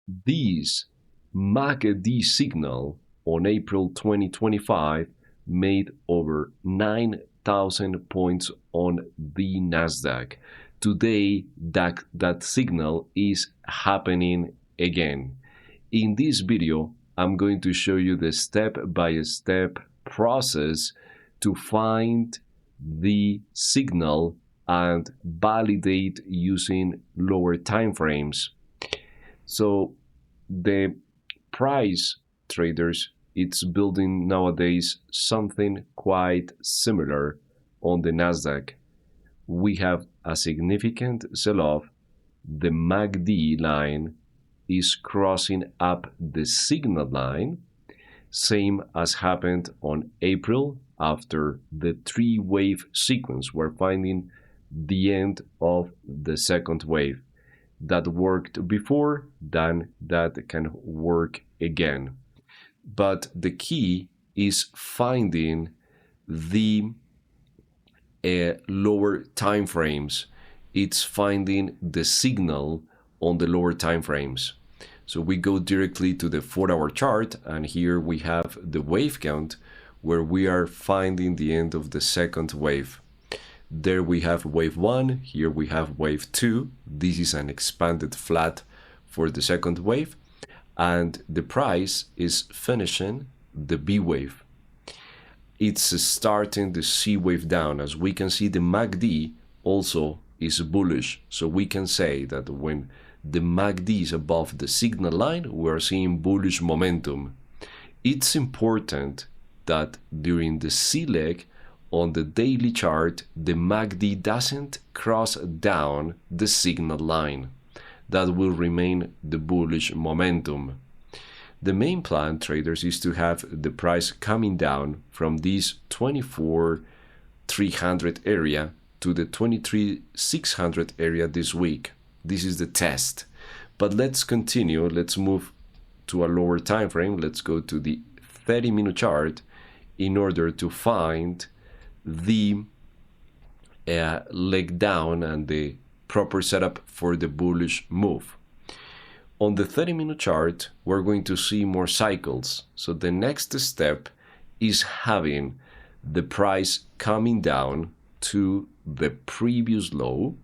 This MACD signal on April 2025 made over 9,000 points on the Nasdaq. Today, that signal is happening again. In this video, I'm going to show you the step-by-step process to find the signal and validate using lower time frames. So the price traders, it's building nowadays something quite similar on the Nasdaq. We have a significant sell-off. The MACD line is crossing up the signal line, same as happened on April after the three-wave sequence. We're finding the end of the second wave. That worked before, then that can work again. But the key is finding the lower time frames. It's finding the signal on the lower time frames. So we go directly to the 4-hour chart, and here we have the wave count where we are finding the end of the second wave. There we have wave 1, here we have wave 2. This is an expanded flat for the second wave, and the price is finishing the B wave. It's starting the C wave down. As we can see, the MACD also is bullish, so we can say that when the MACD is above the signal line, we're seeing bullish momentum. It's important that during the C leg on the daily chart, the MACD doesn't cross down the signal line. That will remain the bullish momentum. The main plan, traders, is to have the price coming down from this 24,300 area to the 23,600 area this week. This is the test. But let's continue. Let's move to a lower time frame. Let's go to the 30-minute chart in order to find the leg down and the proper setup for the bullish move. On the 30-minute chart, we're going to see more cycles. So the next step is having the price coming down to the previous low,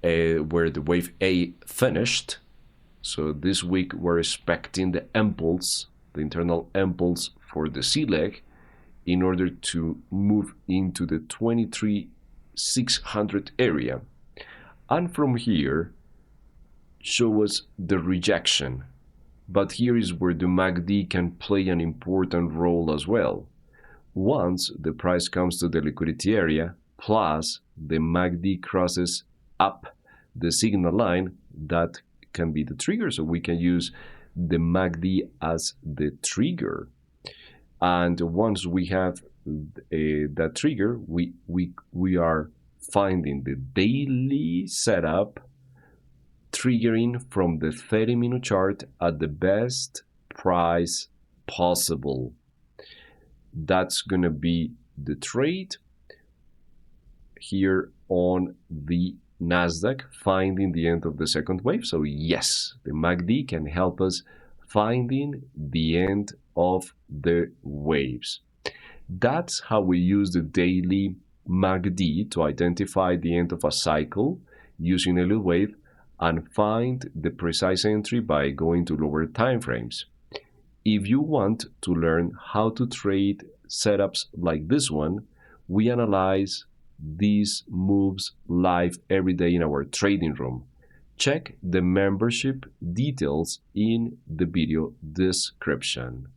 where the wave A finished. So this week we're expecting the impulse, the internal impulse for the C leg, in order to move into the 23,600 area. And from here, show us the rejection. But here is where the MACD can play an important role as well. Once the price comes to the liquidity area, plus the MACD crosses up the signal line, that can be the trigger. So we can use the MACD as the trigger. And once we have that trigger, we are finding the daily setup triggering from the 30-minute chart at the best price possible. That's going to be the trade here on the Nasdaq, finding the end of the second wave. So yes, the MACD can help us finding the end of the waves. That's how we use the daily MACD to identify the end of a cycle using Elliott Wave and find the precise entry by going to lower time frames. If you want to learn how to trade setups like this one, we analyze these moves live every day in our trading room. Check the membership details in the video description.